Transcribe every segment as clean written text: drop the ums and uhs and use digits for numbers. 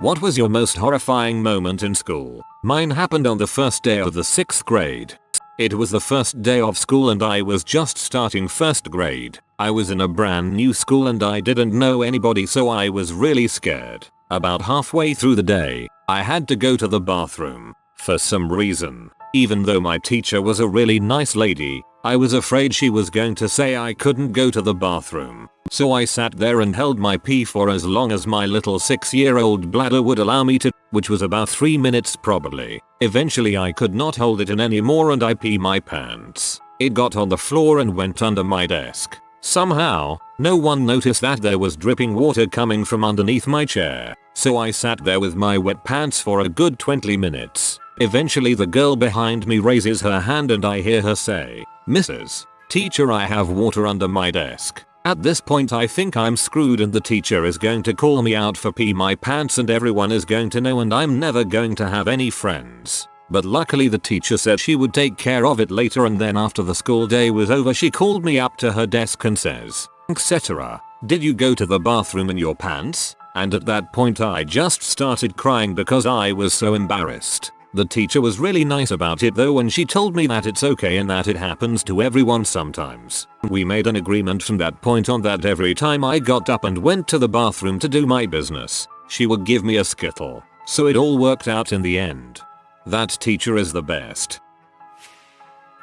What was your most horrifying moment in school? Mine happened on the first day of the 6th grade. It was the first day of school and I was just starting 1st grade. I was in a brand new school and I didn't know anybody, so I was really scared. About halfway through the day, I had to go to the bathroom. For some reason, even though my teacher was a really nice lady, I was afraid she was going to say I couldn't go to the bathroom. So I sat there and held my pee for as long as my little 6-year-old bladder would allow me to, which was about 3 minutes probably. Eventually I could not hold it in anymore and I peed my pants. It got on the floor and went under my desk. Somehow, no one noticed that there was dripping water coming from underneath my chair. So I sat there with my wet pants for a good 20 minutes. Eventually the girl behind me raises her hand and I hear her say, "Mrs. Teacher, I have water under my desk." At this point I think I'm screwed and the teacher is going to call me out for peeing my pants and everyone is going to know and I'm never going to have any friends. But luckily the teacher said she would take care of it later, and then after the school day was over she called me up to her desk and says, "Etc. Did you go to the bathroom in your pants?" And at that point I just started crying because I was so embarrassed. The teacher was really nice about it though, and she told me that it's okay and that it happens to everyone sometimes. We made an agreement from that point on that every time I got up and went to the bathroom to do my business, she would give me a Skittle. So it all worked out in the end. That teacher is the best.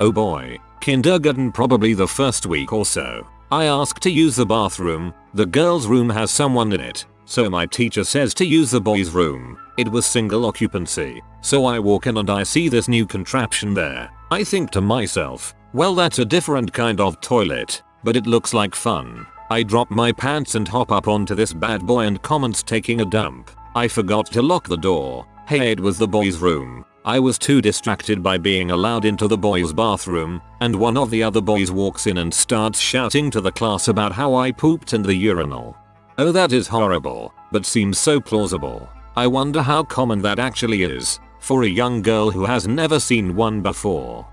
Oh boy, kindergarten, probably the first week or so. I asked to use the bathroom. The girls' room has someone in it, so my teacher says to use the boys' room. It was single occupancy, so I walk in and I see this new contraption there. I think to myself, well, that's a different kind of toilet, but it looks like fun. I drop my pants and hop up onto this bad boy and commence taking a dump. I forgot to lock the door. Hey, it was the boys' room. I was too distracted by being allowed into the boys' bathroom, and one of the other boys walks in and starts shouting to the class about how I pooped in the urinal. Oh, that is horrible, but seems so plausible. I wonder how common that actually is for a young girl who has never seen one before.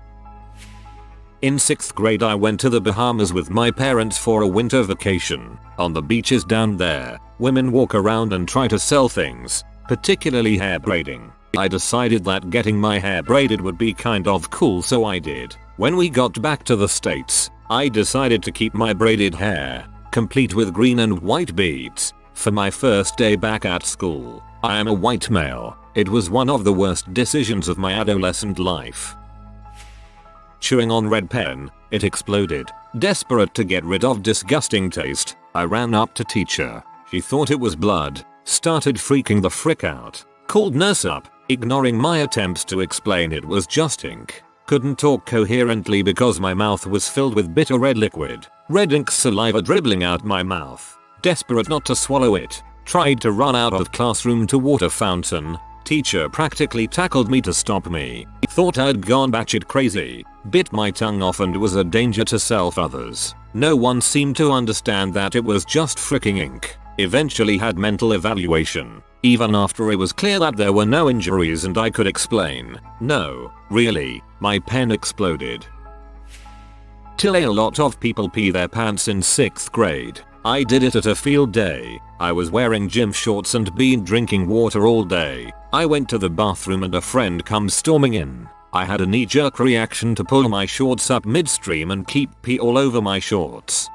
In 6th grade I went to the Bahamas with my parents for a winter vacation. On the beaches down there, women walk around and try to sell things, particularly hair braiding. I decided that getting my hair braided would be kind of cool, so I did. When we got back to the States, I decided to keep my braided hair, complete with green and white beads, for my first day back at school. I am a white male. It was one of the worst decisions of my adolescent life. Chewing on red pen, it exploded. Desperate to get rid of disgusting taste, I ran up to teacher. She thought it was blood, started freaking the frick out, called nurse up, ignoring my attempts to explain it was just ink. Couldn't talk coherently because my mouth was filled with bitter red liquid. Red ink saliva dribbling out my mouth. Desperate not to swallow it, tried to run out of classroom to water fountain. Teacher practically tackled me to stop me. Thought I'd gone batshit crazy. Bit my tongue off and was a danger to others. No one seemed to understand that it was just freaking ink. Eventually had mental evaluation. Even after it was clear that there were no injuries and I could explain, no, really, my pen exploded. Till a lot of people pee their pants in 6th grade. I did it at a field day. I was wearing gym shorts and been drinking water all day. I went to the bathroom and a friend comes storming in. I had a knee-jerk reaction to pull my shorts up midstream and keep pee all over my shorts.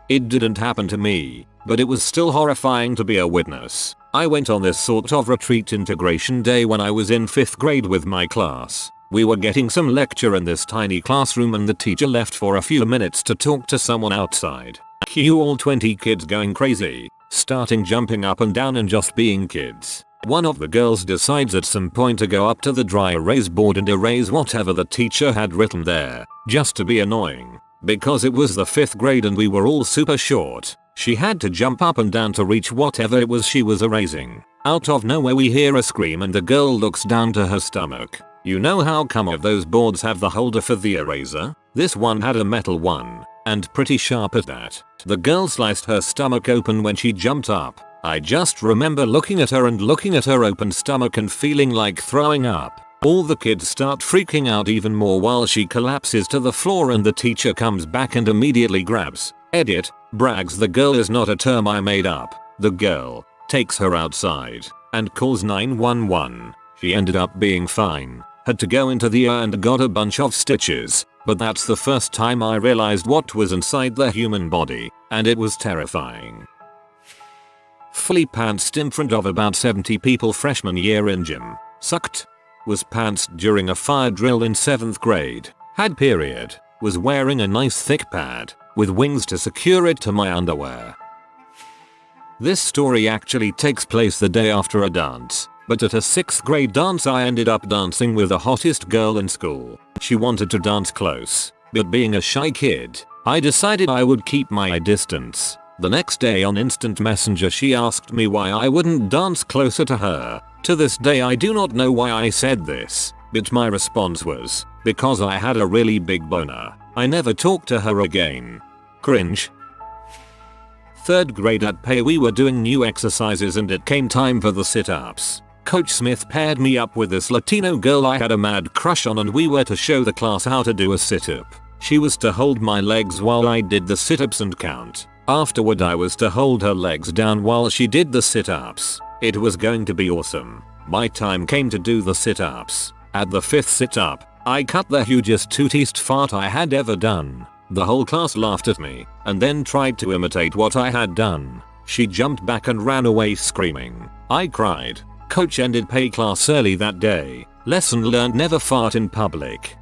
It didn't happen to me, but it was still horrifying to be a witness. I went on this sort of retreat integration day when I was in 5th grade with my class. We were getting some lecture in this tiny classroom and the teacher left for a few minutes to talk to someone outside. Cue all 20 kids going crazy, starting jumping up and down and just being kids. One of the girls decides at some point to go up to the dry erase board and erase whatever the teacher had written there, just to be annoying. Because it was the 5th grade and we were all super short, she had to jump up and down to reach whatever it was she was erasing. Out of nowhere we hear a scream and the girl looks down to her stomach. You know how some of those boards have the holder for the eraser? This one had a metal one, and pretty sharp at that. The girl sliced her stomach open when she jumped up. I just remember looking at her and looking at her open stomach and feeling like throwing up. All the kids start freaking out even more while she collapses to the floor and the teacher comes back and immediately grabs, brags. The girl is not a term I made up. The girl takes her outside and calls 911. She ended up being fine, had to go into the ER and got a bunch of stitches, but that's the first time I realized what was inside the human body, and it was terrifying. Fully pantsed in front of about 70 people freshman year in gym. Sucked. Was pantsed during a fire drill in 7th grade. Had period. Was wearing a nice thick pad with wings to secure it to my underwear. This story actually takes place the day after a dance, but at a 6th grade dance I ended up dancing with the hottest girl in school. She wanted to dance close, but being a shy kid, I decided I would keep my distance. The next day on Instant Messenger she asked me why I wouldn't dance closer to her. To this day I do not know why I said this, but my response was, because I had a really big boner. I never talked to her again. Cringe. 3rd grade at Pay we were doing new exercises and it came time for the sit-ups. Coach Smith paired me up with this Latino girl I had a mad crush on and we were to show the class how to do a sit-up. She was to hold my legs while I did the sit-ups and count. Afterward I was to hold her legs down while she did the sit-ups. It was going to be awesome. My time came to do the sit-ups. At the 5th sit-up, I cut the hugest tootiest fart I had ever done. The whole class laughed at me and then tried to imitate what I had done. She jumped back and ran away screaming. I cried. Coach ended Pay class early that day. Lesson learned: never fart in public.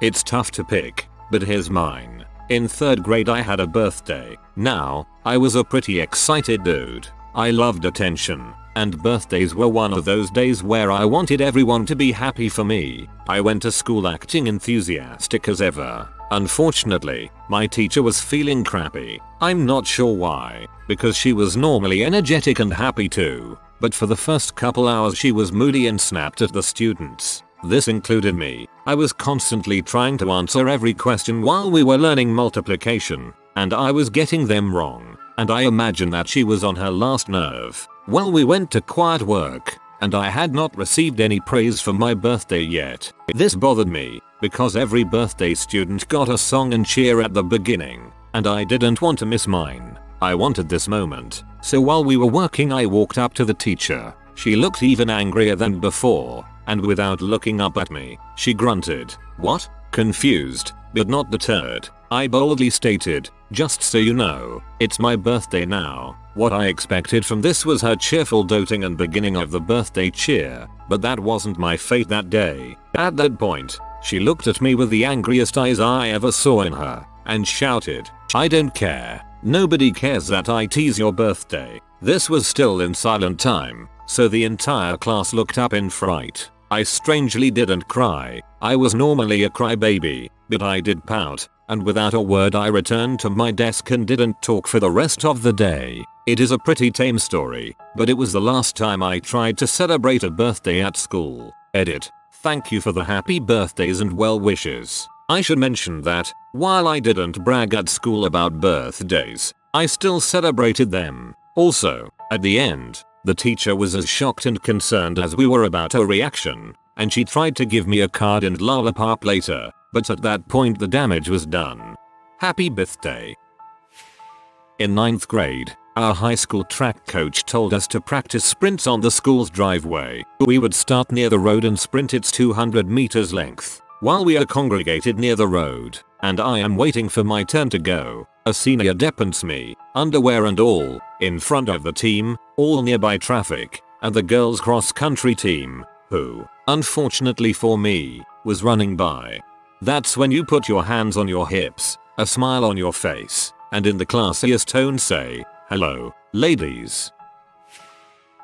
It's tough to pick, but here's mine. In 3rd grade I had a birthday. Now, I was a pretty excited dude. I loved attention, and birthdays were one of those days where I wanted everyone to be happy for me. I went to school acting enthusiastic as ever. Unfortunately, my teacher was feeling crappy. I'm not sure why, because she was normally energetic and happy too, but for the first couple hours she was moody and snapped at the students. This included me. I was constantly trying to answer every question while we were learning multiplication, and I was getting them wrong, and I imagine that she was on her last nerve. Well, we went to quiet work, and I had not received any praise for my birthday yet. This bothered me, because every birthday student got a song and cheer at the beginning, and I didn't want to miss mine. I wanted this moment, so while we were working I walked up to the teacher. She looked even angrier than before, and without looking up at me, she grunted. What? Confused, but not deterred, I boldly stated, just so you know, it's my birthday now. What I expected from this was her cheerful doting and beginning of the birthday cheer, but that wasn't my fate that day. At that point, she looked at me with the angriest eyes I ever saw in her, and shouted, I don't care. Nobody cares that I tease your birthday. This was still in silent time, so the entire class looked up in fright. I strangely didn't cry. I was normally a crybaby, but I did pout, and without a word I returned to my desk and didn't talk for the rest of the day. It is a pretty tame story, but it was the last time I tried to celebrate a birthday at school. Edit. Thank you for the happy birthdays and well wishes. I should mention that, while I didn't brag at school about birthdays, I still celebrated them. Also, at the end, the teacher was as shocked and concerned as we were about her reaction, and she tried to give me a card and lollipop later, but at that point the damage was done. Happy birthday. In 9th grade, our high school track coach told us to practice sprints on the school's driveway. We would start near the road and sprint its 200 meters length. While we are congregated near the road, and I am waiting for my turn to go, a senior deepens me, underwear and all, in front of the team, all nearby traffic, and the girls' cross-country team, who, unfortunately for me, was running by. That's when you put your hands on your hips, a smile on your face, and in the classiest tone say, hello, ladies.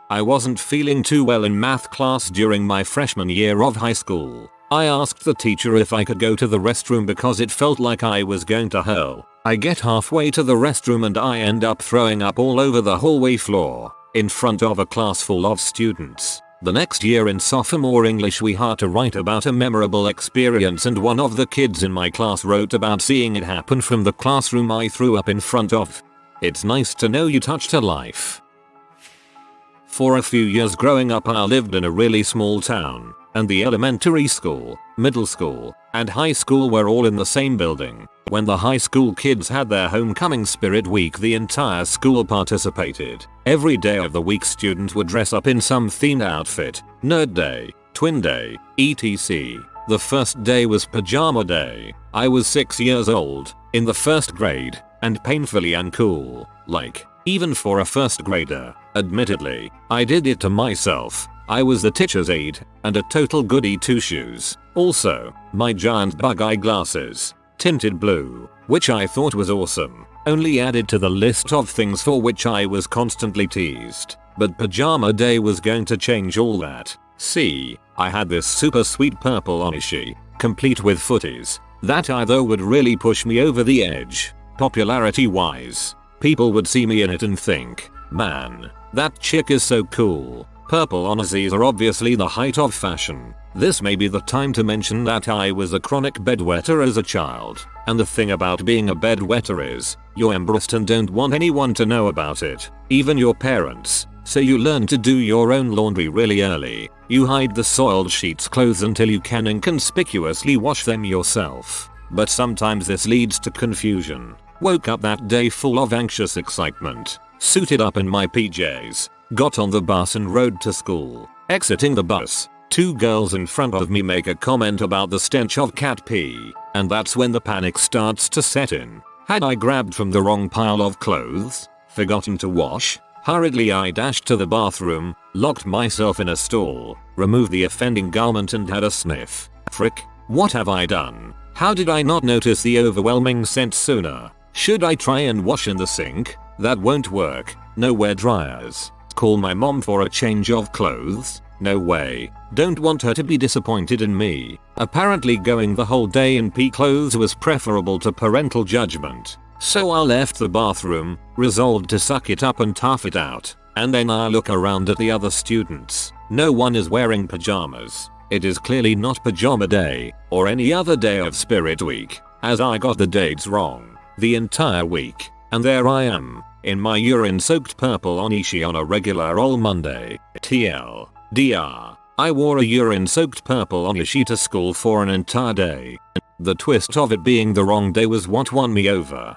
I wasn't feeling too well in math class during my freshman year of high school. I asked the teacher if I could go to the restroom because it felt like I was going to hell. I get halfway to the restroom and I end up throwing up all over the hallway floor, in front of a class full of students. The next year in sophomore English we had to write about a memorable experience, and one of the kids in my class wrote about seeing it happen from the classroom I threw up in front of. It's nice to know you touched a life. For a few years growing up I lived in a really small town. and the elementary school, middle school, and high school were all in the same building. When the high school kids had their homecoming spirit week, the entire school participated. Every day of the week students would dress up in some themed outfit. Nerd day, twin day, etc. The first day was pajama day. I was 6 years old, in the first grade, and painfully uncool. Like, even for a first grader. Admittedly, I did it to myself. I was the teacher's aide, and a total goody two shoes. Also, my giant bug eye glasses, tinted blue, which I thought was awesome, only added to the list of things for which I was constantly teased. But pajama day was going to change all that. See, I had this super sweet purple onesie, complete with footies, that either would really push me over the edge, popularity wise. People would see me in it and think, man, that chick is so cool. Purple onesies are obviously the height of fashion. This may be the time to mention that I was a chronic bedwetter as a child, and the thing about being a bedwetter is, you're embarrassed and don't want anyone to know about it, even your parents, so you learn to do your own laundry really early. You hide the soiled sheets clothes until you can inconspicuously wash them yourself. But sometimes this leads to confusion. Woke up that day full of anxious excitement, suited up in my PJs, got on the bus and rode to school. Exiting the bus, two girls in front of me make a comment about the stench of cat pee, and that's when the panic starts to set in. Had I grabbed from the wrong pile of clothes? Forgotten to wash? Hurriedly I dashed to the bathroom, locked myself in a stall, removed the offending garment and had a sniff. Frick, what have I done? How did I not notice the overwhelming scent sooner? Should I try and wash in the sink? That won't work. No wear dryers. Call my mom for a change of clothes? No way. Don't want her to be disappointed in me. Apparently going the whole day in pea clothes was preferable to parental judgment. So I left the bathroom, resolved to suck it up and tough it out. And then I look around at the other students. No one is wearing pajamas. It is clearly not pajama day, or any other day of Spirit Week, as I got the dates wrong the entire week. And there I am, in my urine-soaked purple onesie on a regular old Monday. TLDR. I wore a urine-soaked purple onesie to school for an entire day. The twist of it being the wrong day was what won me over.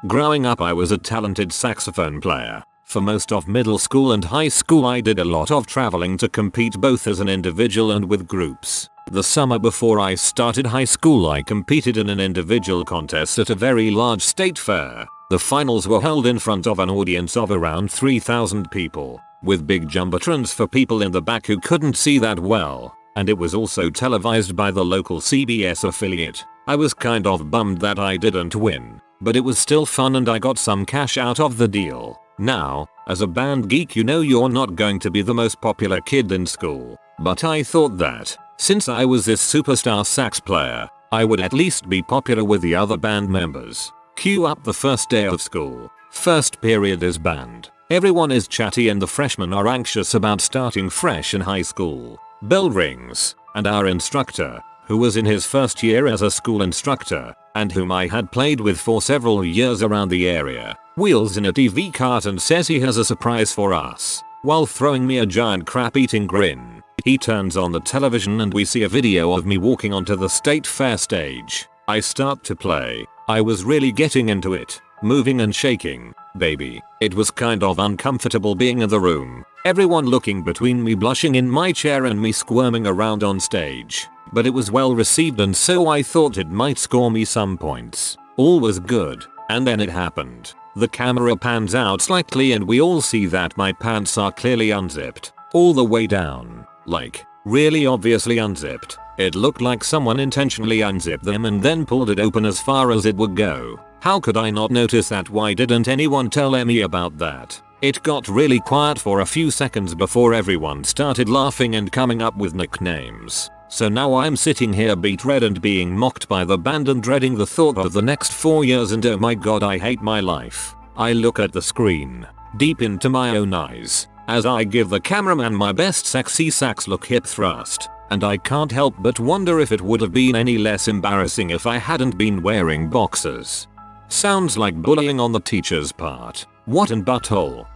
Growing up I was a talented saxophone player. For most of middle school and high school I did a lot of traveling to compete both as an individual and with groups. The summer before I started high school I competed in an individual contest at a very large state fair. The finals were held in front of an audience of around 3,000 people, with big jumbotrons for people in the back who couldn't see that well, and it was also televised by the local CBS affiliate. I was kind of bummed that I didn't win, but it was still fun and I got some cash out of the deal. Now, as a band geek you know you're not going to be the most popular kid in school, but I thought that, since I was this superstar sax player, I would at least be popular with the other band members. Cue up the first day of school. First period is band. Everyone is chatty and the freshmen are anxious about starting fresh in high school. Bell rings, and our instructor, who was in his first year as a school instructor, and whom I had played with for several years around the area, wheels in a TV cart and says he has a surprise for us, while throwing me a giant crap-eating grin. He turns on the television and we see a video of me walking onto the state fair stage. I start to play. I was really getting into it, moving and shaking, baby. It was kind of uncomfortable being in the room, everyone looking between me blushing in my chair and me squirming around on stage. But it was well received and so I thought it might score me some points. All was good, and then it happened. The camera pans out slightly and we all see that my pants are clearly unzipped, all the way down, like, really obviously unzipped. It looked like someone intentionally unzipped them and then pulled it open as far as it would go. How could I not notice that? Why didn't anyone tell Emmy about that? It got really quiet for a few seconds before everyone started laughing and coming up with nicknames. So now I'm sitting here beet red and being mocked by the band and dreading the thought of the next 4 years and oh my god I hate my life. I look at the screen, deep into my own eyes, as I give the cameraman my best sexy sax look hip thrust, and I can't help but wonder if it would have been any less embarrassing if I hadn't been wearing boxers. Sounds like bullying on the teacher's part. What an butthole.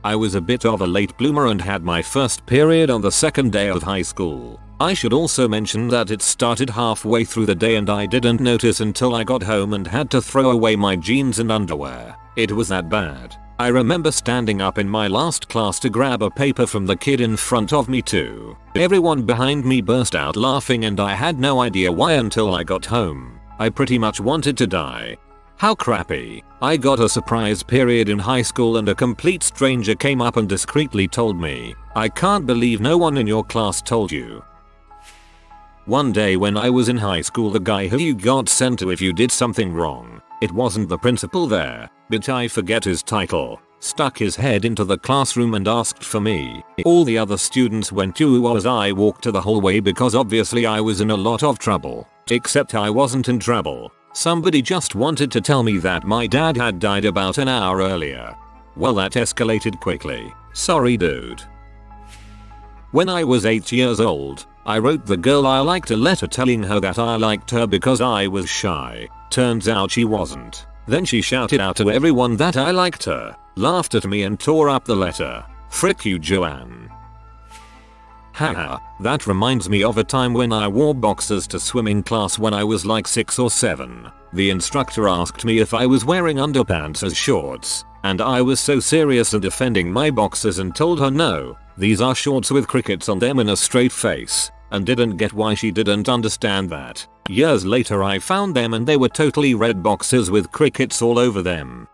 I was a bit of a late bloomer and had my first period on the second day of high school. I should also mention that it started halfway through the day and I didn't notice until I got home and had to throw away my jeans and underwear. It was that bad. I remember standing up in my last class to grab a paper from the kid in front of me too. Everyone behind me burst out laughing and I had no idea why until I got home. I pretty much wanted to die. How crappy. I got a surprise period in high school and a complete stranger came up and discreetly told me, "I can't believe no one in your class told you." One day when I was in high school, the guy who you got sent to if you did something wrong, it wasn't the principal there, but I forget his title, stuck his head into the classroom and asked for me. All the other students went to as I walked to the hallway because obviously I was in a lot of trouble. Except I wasn't in trouble. Somebody just wanted to tell me that my dad had died about an hour earlier. Well, that escalated quickly. Sorry dude. When I was 8 years old, I wrote the girl I liked a letter telling her that I liked her because I was shy. Turns out she wasn't. Then she shouted out to everyone that I liked her, laughed at me and tore up the letter. Frick you, Joanne. Haha, that reminds me of a time when I wore boxers to swimming class when I was like 6 or 7. The instructor asked me if I was wearing underpants as shorts, and I was so serious in defending my boxers and told her no, these are shorts with crickets on them in a straight face, and didn't get why she didn't understand that. Years later I found them and they were totally red boxers with crickets all over them.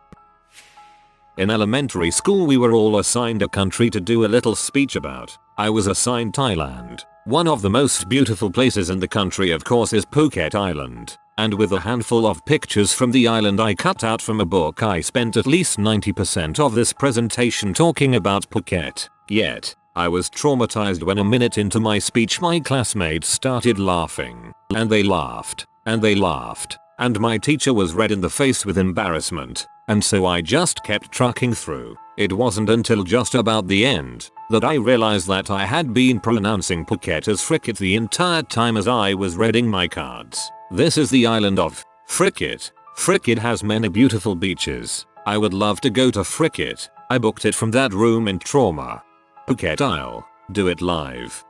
In elementary school we were all assigned a country to do a little speech about. I was assigned Thailand. One of the most beautiful places in the country of course is Phuket Island. And with a handful of pictures from the island I cut out from a book I spent at least 90% of this presentation talking about Phuket. Yet, I was traumatized when a minute into my speech my classmates started laughing. And they laughed. And they laughed. And my teacher was red in the face with embarrassment. And so I just kept trucking through. It wasn't until just about the end that I realized that I had been pronouncing Phuket as Frickit the entire time as I was reading my cards. This is the island of Frickit. Frickit has many beautiful beaches. I would love to go to Frickit. I booked it from that room in Trauma. Phuket I'll do it live.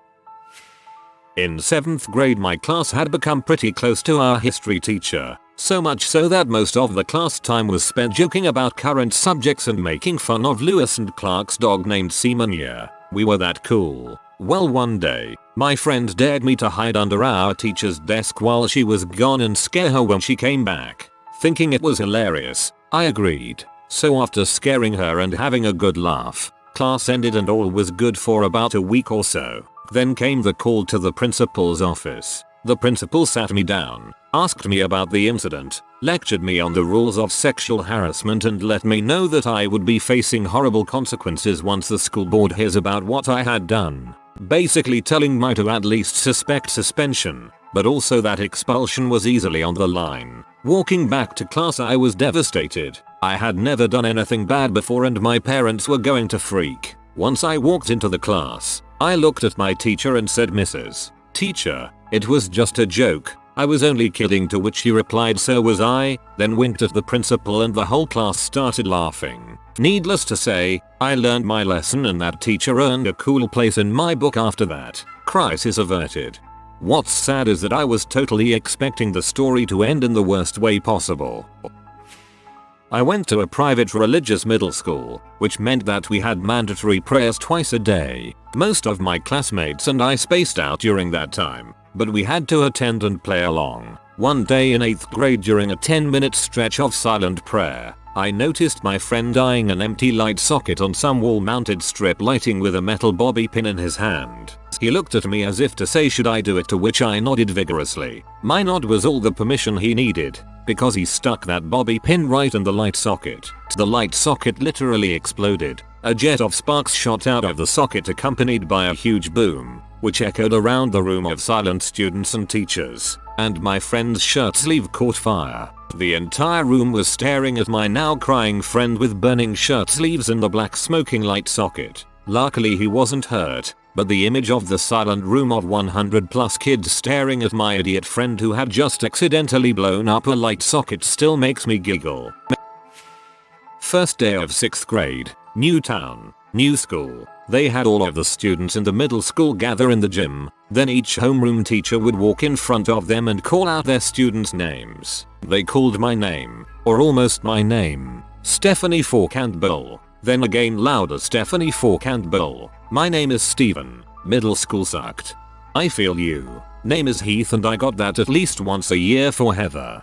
In 7th grade my class had become pretty close to our history teacher. So much so that most of the class time was spent joking about current subjects and making fun of Lewis and Clark's dog named Seamonia. We were that cool. Well, one day, my friend dared me to hide under our teacher's desk while she was gone and scare her when she came back. Thinking it was hilarious, I agreed. So after scaring her and having a good laugh, class ended and all was good for about a week or so. Then came the call to the principal's office. The principal sat me down, asked me about the incident, lectured me on the rules of sexual harassment and let me know that I would be facing horrible consequences once the school board hears about what I had done. Basically telling me to at least suspect suspension, but also that expulsion was easily on the line. Walking back to class I was devastated. I had never done anything bad before and my parents were going to freak. Once I walked into the class, I looked at my teacher and said, "Mrs. Teacher, it was just a joke. I was only kidding," to which she replied, "So was I," then winked at the principal and the whole class started laughing. Needless to say, I learned my lesson and that teacher earned a cool place in my book after that. Crisis averted. What's sad is that I was totally expecting the story to end in the worst way possible. I went to a private religious middle school, which meant that we had mandatory prayers twice a day. Most of my classmates and I spaced out during that time, but we had to attend and play along. One day in 8th grade during a 10-minute stretch of silent prayer, I noticed my friend eyeing an empty light socket on some wall-mounted strip lighting with a metal bobby pin in his hand. He looked at me as if to say, "Should I do it?" to which I nodded vigorously. My nod was all the permission he needed, because he stuck that bobby pin right in the light socket. The light socket literally exploded. A jet of sparks shot out of the socket accompanied by a huge boom, which echoed around the room of silent students and teachers, and my friend's shirt sleeve caught fire. The entire room was staring at my now crying friend with burning shirt sleeves in the black smoking light socket. Luckily he wasn't hurt, but the image of the silent room of 100 plus kids staring at my idiot friend who had just accidentally blown up a light socket still makes me giggle. First day of 6th grade, new town, New school. They had all of the students in the middle school gather in the gym. Then each homeroom teacher would walk in front of them and call out their students' names. They called my name, or almost my name. Stephanie Fork and Bull. Then again louder, Stephanie Fork and Bull. My name is Steven. Middle school sucked. I feel you. Name is Heath and I got that at least once a year for Heather.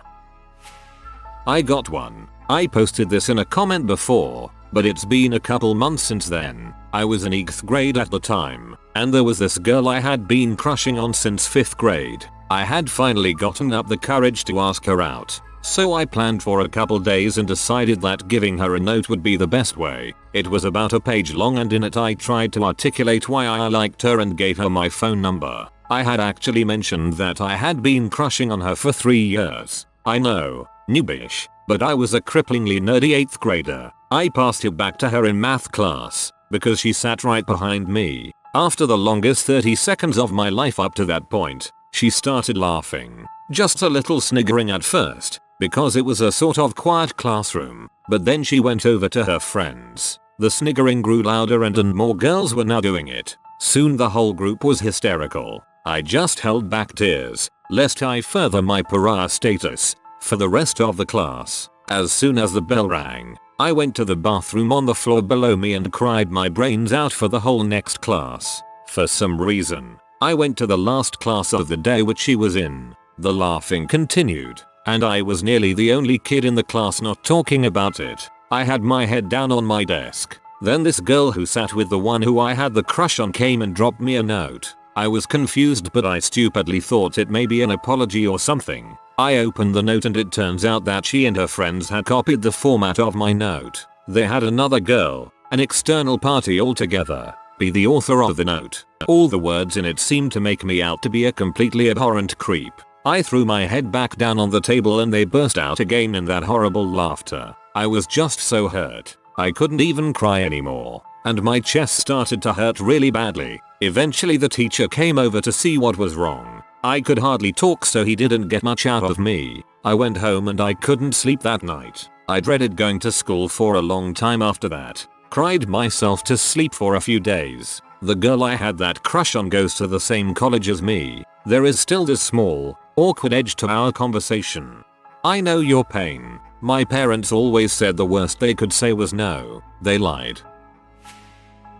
I got one. I posted this in a comment before, but it's been a couple months since then. I was in 8th grade at the time, and there was this girl I had been crushing on since 5th grade. I had finally gotten up the courage to ask her out. So I planned for a couple days and decided that giving her a note would be the best way. It was about a page long and in it I tried to articulate why I liked her and gave her my phone number. I had actually mentioned that I had been crushing on her for 3 years. I know, noobish, but I was a cripplingly nerdy 8th grader. I passed it back to her in math class, because she sat right behind me. After the longest 30 seconds of my life up to that point, she started laughing. Just a little sniggering at first, because it was a sort of quiet classroom, but then she went over to her friends. The sniggering grew louder and more girls were now doing it. Soon the whole group was hysterical. I just held back tears, lest I further my pariah status for the rest of the class. As soon as the bell rang, I went to the bathroom on the floor below me and cried my brains out for the whole next class. For some reason, I went to the last class of the day which she was in. The laughing continued, and I was nearly the only kid in the class not talking about it. I had my head down on my desk. Then this girl who sat with the one who I had the crush on came and dropped me a note. I was confused, but I stupidly thought it may be an apology or something. I opened the note and it turns out that she and her friends had copied the format of my note. They had another girl, an external party altogether, be the author of the note. All the words in it seemed to make me out to be a completely abhorrent creep. I threw my head back down on the table and they burst out again in that horrible laughter. I was just so hurt. I couldn't even cry anymore, and my chest started to hurt really badly. Eventually the teacher came over to see what was wrong. I could hardly talk, so he didn't get much out of me. I went home and I couldn't sleep that night. I dreaded going to school for a long time after that. Cried myself to sleep for a few days. The girl I had that crush on goes to the same college as me. There is still this small, awkward edge to our conversation. I know your pain. My parents always said the worst they could say was no. They lied.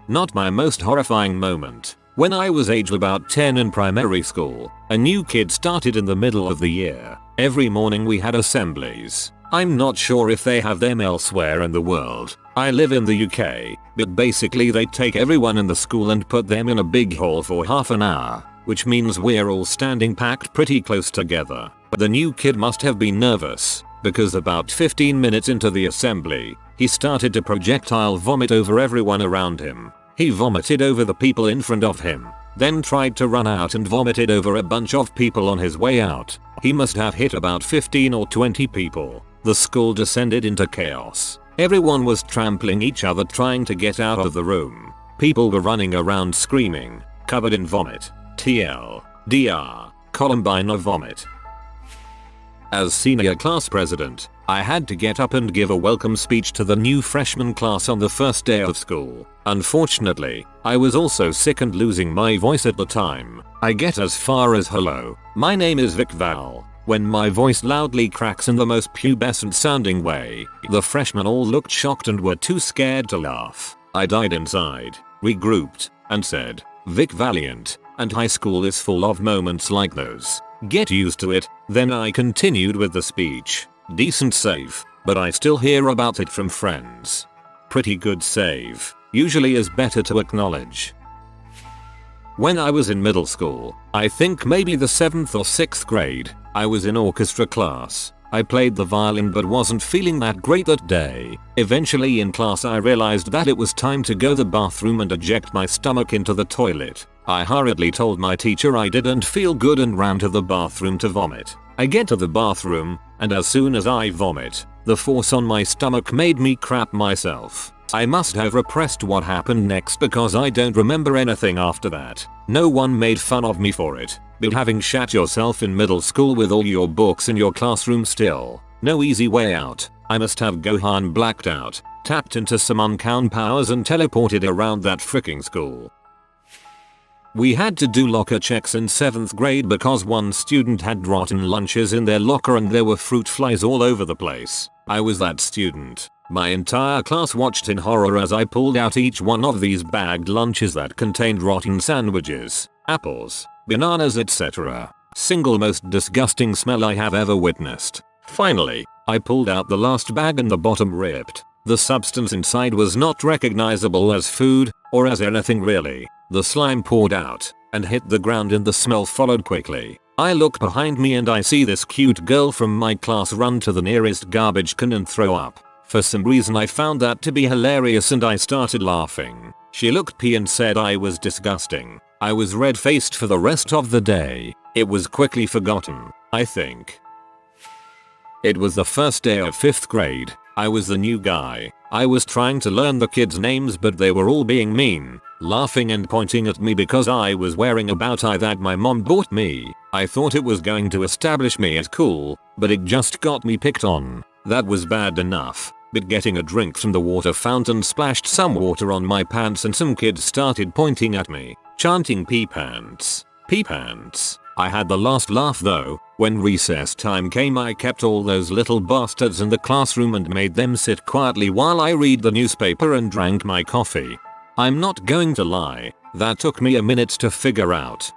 Not my most horrifying moment. When I was aged about 10 in primary school, a new kid started in the middle of the year. Every morning we had assemblies. I'm not sure if they have them elsewhere in the world. I live in the UK, but basically they take everyone in the school and put them in a big hall for half an hour, which means we're all standing packed pretty close together. The new kid must have been nervous, because about 15 minutes into the assembly, he started to projectile vomit over everyone around him. He vomited over the people in front of him, then tried to run out and vomited over a bunch of people on his way out. He must have hit about 15 or 20 people. The school descended into chaos. Everyone was trampling each other trying to get out of the room. People were running around screaming, covered in vomit. TLDR, Columbine of vomit. As senior class president, I had to get up and give a welcome speech to the new freshman class on the first day of school. Unfortunately, I was also sick and losing my voice at the time. I get as far as hello, my name is Vic Val, when my voice loudly cracks in the most pubescent sounding way. The freshmen all looked shocked and were too scared to laugh. I died inside, regrouped, and said, Vic Valiant, and high school is full of moments like those. Get used to it. Then I continued with the speech. Decent save, but I still hear about it from friends. Pretty good save. Usually is better to acknowledge. When I was in middle school, I think maybe the 7th or 6th grade, I was in orchestra class. I played the violin but wasn't feeling that great that day. Eventually in class I realized that it was time to go to the bathroom and eject my stomach into the toilet. I hurriedly told my teacher I didn't feel good and ran to the bathroom to vomit. I get to the bathroom, and as soon as I vomit, the force on my stomach made me crap myself. I must have repressed what happened next because I don't remember anything after that. No one made fun of me for it, but having shat yourself in middle school with all your books in your classroom still, no easy way out. I must have Gohan blacked out. tapped into some uncommon powers and teleported around that freaking school. We had to do locker checks in 7th grade because one student had rotten lunches in their locker and there were fruit flies all over the place. I was that student. My entire class watched in horror as I pulled out each one of these bagged lunches that contained rotten sandwiches, apples, bananas, etc. Single most disgusting smell I have ever witnessed. Finally, I pulled out the last bag and the bottom ripped. The substance inside was not recognizable as food or as anything really. The slime poured out and hit the ground and the smell followed quickly. I look behind me and I see this cute girl from my class run to the nearest garbage can and throw up. For some reason I found that to be hilarious and I started laughing. She looked pee and said I was disgusting. I was red-faced for the rest of the day. It was quickly forgotten, I think. It was the first day of 5th grade. I was the new guy. I was trying to learn the kids' names but they were all being mean, laughing and pointing at me because I was wearing a bow tie that my mom bought me. I thought it was going to establish me as cool, but it just got me picked on. That was bad enough, but getting a drink from the water fountain splashed some water on my pants and some kids started pointing at me, chanting pee pants, pee pants. I had the last laugh though. When recess time came I kept all those little bastards in the classroom and made them sit quietly while I read the newspaper and drank my coffee. I'm not going to lie, that took me a minute to figure out.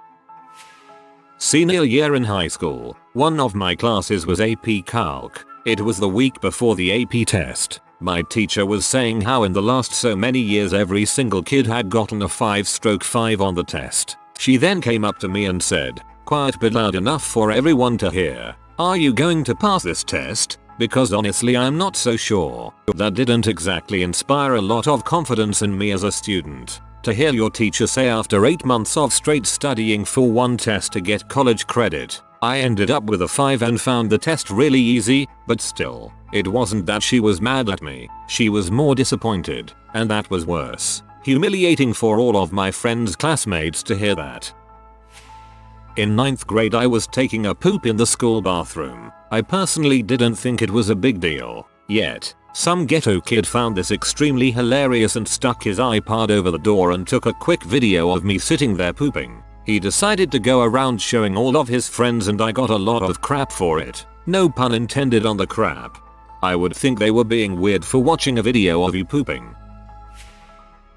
Senior year in high school, one of my classes was AP Calc. It was the week before the AP test. My teacher was saying how in the last so many years every single kid had gotten a 5/5 on the test. She then came up to me and said, "Quiet but loud enough for everyone to hear. Are you going to pass this test? Because honestly I'm not so sure." That didn't exactly inspire a lot of confidence in me as a student. To hear your teacher say after 8 months of straight studying for one test to get college credit, I ended up with a 5 and found the test really easy, but still, it wasn't that she was mad at me, she was more disappointed, and that was worse. Humiliating for all of my friends' classmates to hear that. In 9th grade I was taking a poop in the school bathroom. I personally didn't think it was a big deal. Yet, some ghetto kid found this extremely hilarious and stuck his iPod over the door and took a quick video of me sitting there pooping. He decided to go around showing all of his friends and I got a lot of crap for it. No pun intended on the crap. I would think they were being weird for watching a video of you pooping.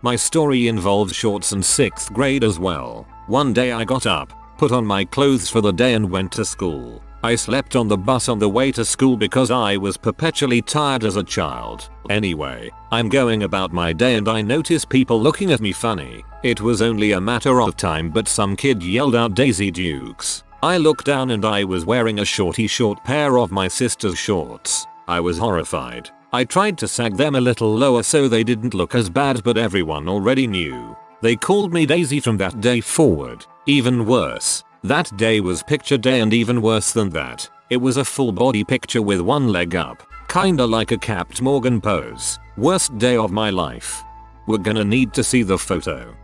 My story involves shorts in 6th grade as well. One day I got up, put on my clothes for the day and went to school. I slept on the bus on the way to school because I was perpetually tired as a child. Anyway, I'm going about my day and I notice people looking at me funny. It was only a matter of time but some kid yelled out Daisy Dukes. I looked down and I was wearing a short pair of my sister's shorts. I was horrified. I tried to sag them a little lower so they didn't look as bad but everyone already knew. They called me Daisy from that day forward. Even worse, that day was picture day and even worse than that, it was a full body picture with one leg up, kinda like a Capt Morgan pose. Worst day of my life. We're gonna need to see the photo.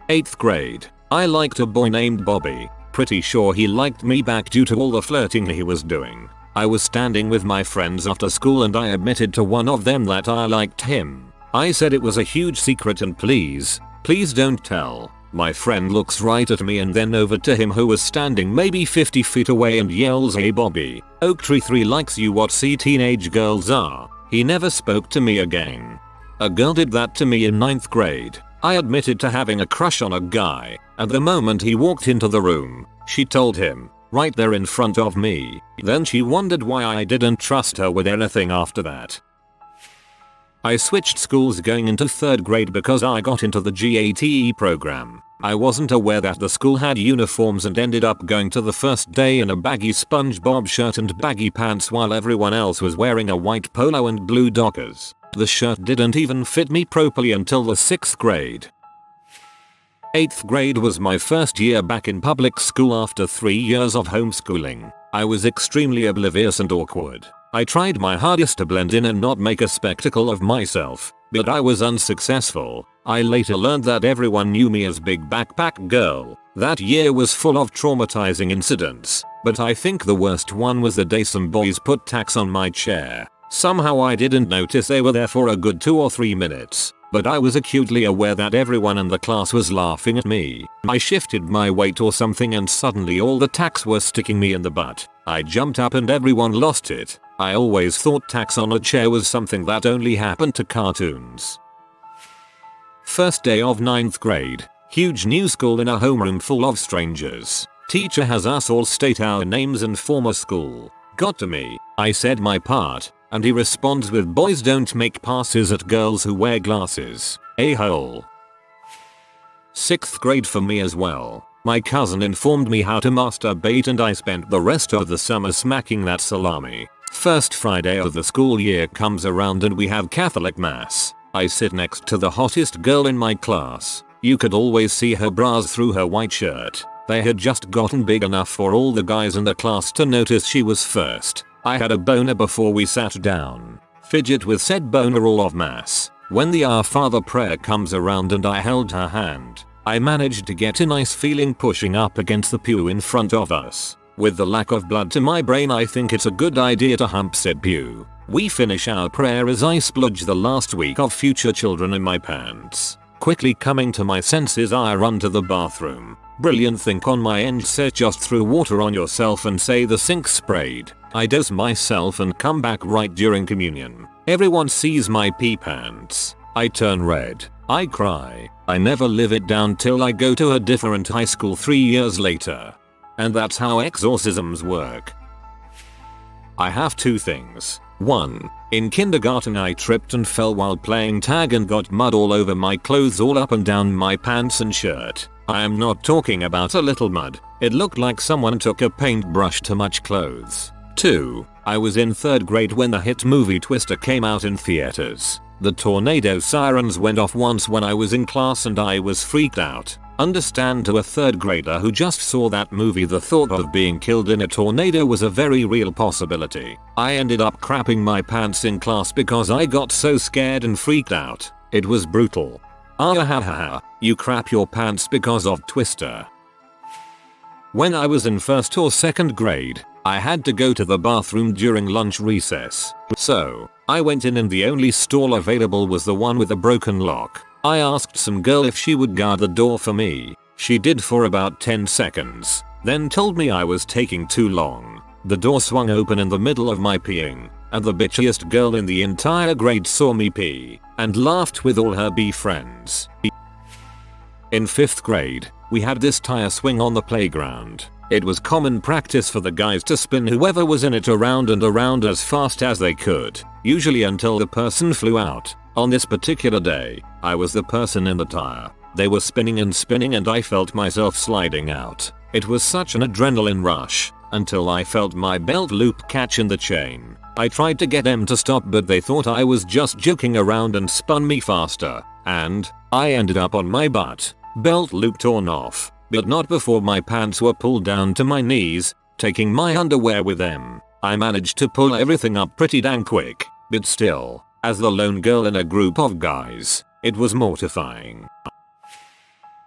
8th grade. I liked a boy named Bobby. Pretty sure he liked me back due to all the flirting he was doing. I was standing with my friends after school and I admitted to one of them that I liked him. I said it was a huge secret and please don't tell. My friend looks right at me and then over to him who was standing maybe 50 feet away and yells, "Hey Bobby, Oak Tree 3 likes you, what see teenage girls are." He never spoke to me again. A girl did that to me in 9th grade. I admitted to having a crush on a guy, and the moment he walked into the room, she told him, right there in front of me. Then she wondered why I didn't trust her with anything after that. I switched schools going into 3rd grade because I got into the GATE program. I wasn't aware that the school had uniforms and ended up going to the first day in a baggy SpongeBob shirt and baggy pants while everyone else was wearing a white polo and blue Dockers. The shirt didn't even fit me properly until the 6th grade. 8th grade was my first year back in public school after 3 years of homeschooling. I was extremely oblivious and awkward. I tried my hardest to blend in and not make a spectacle of myself, but I was unsuccessful. I later learned that everyone knew me as Big Backpack Girl. That year was full of traumatizing incidents, but I think the worst one was the day some boys put tacks on my chair. Somehow I didn't notice they were there for a good 2 or 3 minutes, but I was acutely aware that everyone in the class was laughing at me. I shifted my weight or something and suddenly all the tacks were sticking me in the butt. I jumped up and everyone lost it. I always thought tacks on a chair was something that only happened to cartoons. First day of 9th grade. Huge new school in a homeroom full of strangers. Teacher has us all state our names and former school. Got to me. I said my part, and he responds with boys don't make passes at girls who wear glasses. A-hole. 6th grade for me as well. My cousin informed me how to masturbate and I spent the rest of the summer smacking that salami. First Friday of the school year comes around and we have Catholic mass. I sit next to the hottest girl in my class. You could always see her bras through her white shirt. They had just gotten big enough for all the guys in the class to notice she was first. I had a boner before we sat down. Fidget with said boner all of mass. When the Our Father prayer comes around and I held her hand, I managed to get a nice feeling pushing up against the pew in front of us. With the lack of blood to my brain, I think it's a good idea to hump said pew. We finish our prayer as I splodge the last week of future children in my pants. Quickly coming to my senses, I run to the bathroom. Brilliant think on my end says just throw water on yourself and say the sink sprayed. I dose myself and come back right during communion. Everyone sees my pee pants. I turn red. I cry. I never live it down till I go to a different high school 3 years later. And that's how exorcisms work. I have 2 things. 1. In kindergarten I tripped and fell while playing tag and got mud all over my clothes, all up and down my pants and shirt. I am not talking about a little mud. It looked like someone took a paintbrush to much clothes. 2. I was in 3rd grade when the hit movie Twister came out in theaters. The tornado sirens went off once when I was in class and I was freaked out. Understand, to a 3rd grader who just saw that movie, the thought of being killed in a tornado was a very real possibility. I ended up crapping my pants in class because I got so scared and freaked out. It was brutal. Ah, you crap your pants because of Twister. When I was in 1st or 2nd grade, I had to go to the bathroom during lunch recess. So, I went in and the only stall available was the one with a broken lock. I asked some girl if she would guard the door for me. She did for about 10 seconds, then told me I was taking too long. The door swung open in the middle of my peeing, and the bitchiest girl in the entire grade saw me pee, and laughed with all her B friends. In 5th grade, we had this tire swing on the playground. It was common practice for the guys to spin whoever was in it around and around as fast as they could, usually until the person flew out. On this particular day, I was the person in the tire. They were spinning and I felt myself sliding out. It was such an adrenaline rush, until I felt my belt loop catch in the chain. I tried to get them to stop, but they thought I was just joking around and spun me faster, and I ended up on my butt. Belt loop torn off, but not before my pants were pulled down to my knees, taking my underwear with them. I managed to pull everything up pretty dang quick, but still, as the lone girl in a group of guys, it was mortifying.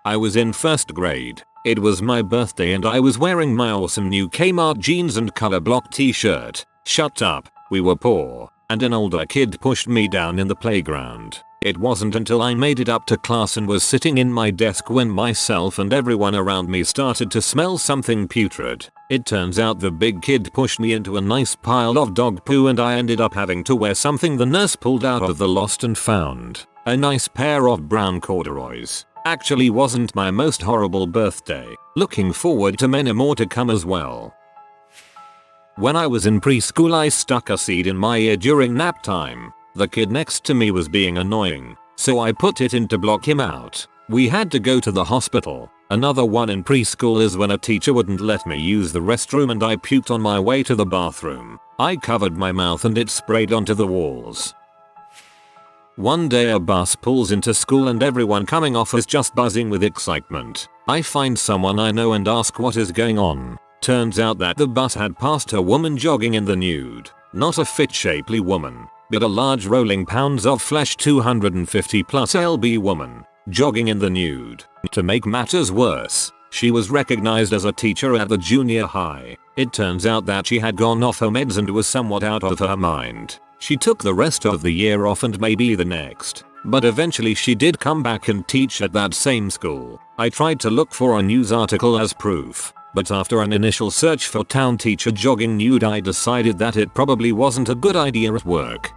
I was in 1st grade. It was my birthday and I was wearing my awesome new Kmart jeans and color block t-shirt. Shut up, we were poor, and an older kid pushed me down in the playground. It wasn't until I made it up to class and was sitting in my desk when myself and everyone around me started to smell something putrid. It turns out the big kid pushed me into a nice pile of dog poo and I ended up having to wear something the nurse pulled out of the lost and found. A nice pair of brown corduroys. Actually wasn't my most horrible birthday. Looking forward to many more to come as well. When I was in preschool I stuck a seed in my ear during nap time. The kid next to me was being annoying, so I put it in to block him out. We had to go to the hospital. Another one in preschool is when a teacher wouldn't let me use the restroom and I puked on my way to the bathroom. I covered my mouth and it sprayed onto the walls. One day a bus pulls into school and everyone coming off is just buzzing with excitement. I find someone I know and ask what is going on. Turns out that the bus had passed a woman jogging in the nude. Not a fit shapely woman, but a large rolling pounds of flesh 250 plus lb woman, jogging in the nude. To make matters worse, she was recognized as a teacher at the junior high. It turns out that she had gone off her meds and was somewhat out of her mind. She took the rest of the year off and maybe the next, but eventually she did come back and teach at that same school. I tried to look for a news article as proof, but after an initial search for town teacher jogging nude, I decided that it probably wasn't a good idea at work.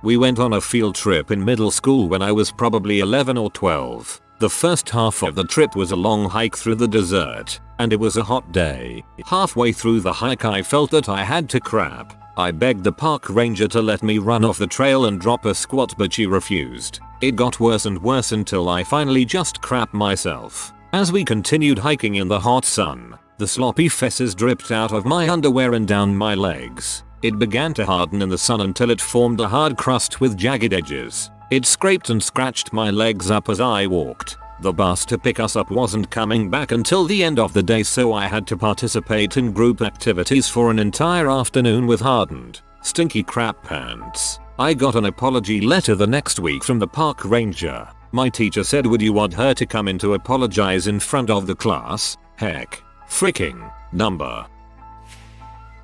We went on a field trip in middle school when I was probably 11 or 12. The first half of the trip was a long hike through the desert, and it was a hot day. Halfway through the hike I felt that I had to crap. I begged the park ranger to let me run off the trail and drop a squat, but she refused. It got worse and worse until I finally just crapped myself. As we continued hiking in the hot sun, the sloppy fesses dripped out of my underwear and down my legs. It began to harden in the sun until it formed a hard crust with jagged edges. It scraped and scratched my legs up as I walked. The bus to pick us up wasn't coming back until the end of the day, so I had to participate in group activities for an entire afternoon with hardened, stinky crap pants. I got an apology letter the next week from the park ranger. My teacher said, "Would you want her to come in to apologize in front of the class?" Heck. Freaking number.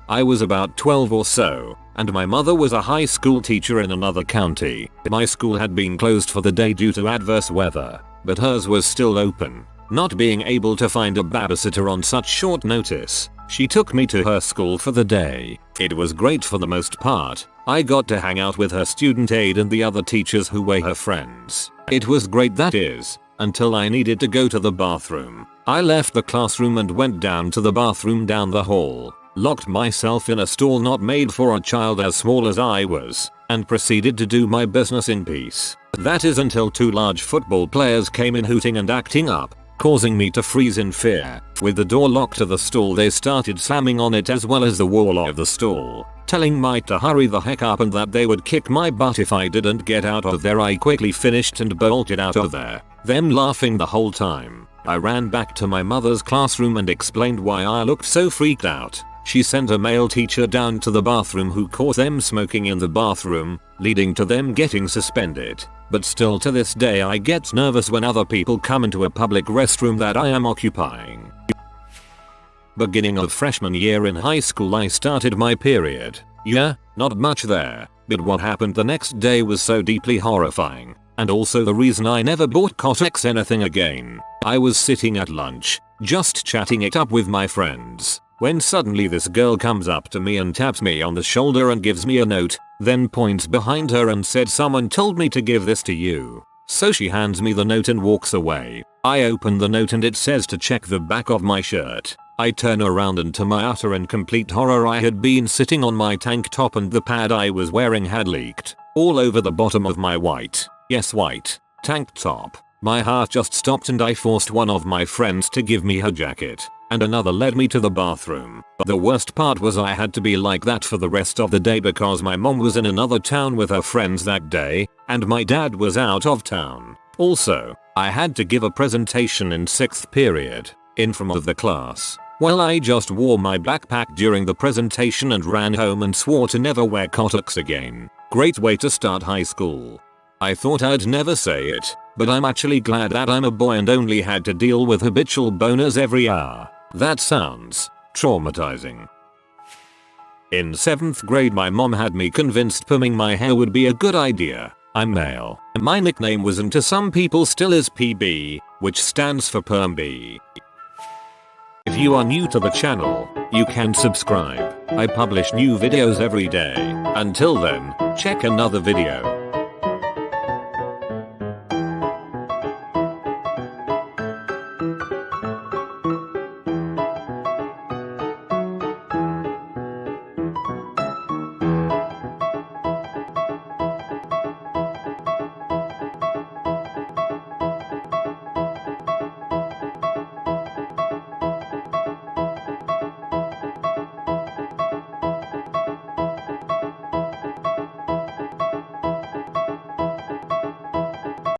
I was about 12 or so, and my mother was a high school teacher in another county. My school had been closed for the day due to adverse weather, but hers was still open. Not being able to find a babysitter on such short notice, she took me to her school for the day. It was great for the most part. I got to hang out with her student aide and the other teachers who were her friends. It was great, that is, until I needed to go to the bathroom. I left the classroom and went down to the bathroom down the hall, locked myself in a stall not made for a child as small as I was, and proceeded to do my business in peace. That is until two large football players came in hooting and acting up, causing me to freeze in fear. With the door locked to the stall, they started slamming on it as well as the wall of the stall, telling Mike to hurry the heck up and that they would kick my butt if I didn't get out of there. I quickly finished and bolted out of there, them laughing the whole time. I ran back to my mother's classroom and explained why I looked so freaked out. She sent a male teacher down to the bathroom who caught them smoking in the bathroom, leading to them getting suspended. But still to this day I get nervous when other people come into a public restroom that I am occupying. Beginning of freshman year in high school, I started my period. Yeah, not much there, but what happened the next day was so deeply horrifying, and also the reason I never bought Kotex anything again. I was sitting at lunch, just chatting it up with my friends, when suddenly this girl comes up to me and taps me on the shoulder and gives me a note, then points behind her and said, "Someone told me to give this to you." So she hands me the note and walks away. I open the note and it says to check the back of my shirt. I turn around and to my utter and complete horror, I had been sitting on my tank top and the pad I was wearing had leaked all over the bottom of my white, yes white, tank top. My heart just stopped and I forced one of my friends to give me her jacket, and another led me to the bathroom. But the worst part was I had to be like that for the rest of the day because my mom was in another town with her friends that day, and my dad was out of town. Also, I had to give a presentation in 6th period, in front of the class. Well, I just wore my backpack during the presentation and ran home and swore to never wear Kotex again. Great way to start high school. I thought I'd never say it, but I'm actually glad that I'm a boy and only had to deal with habitual boners every hour. That sounds traumatizing. In 7th grade, my mom had me convinced perming my hair would be a good idea. I'm male. My nickname was, and to some people still is, PB, which stands for Perm B. If you are new to the channel, you can subscribe. I publish new videos every day. Until then, check another video.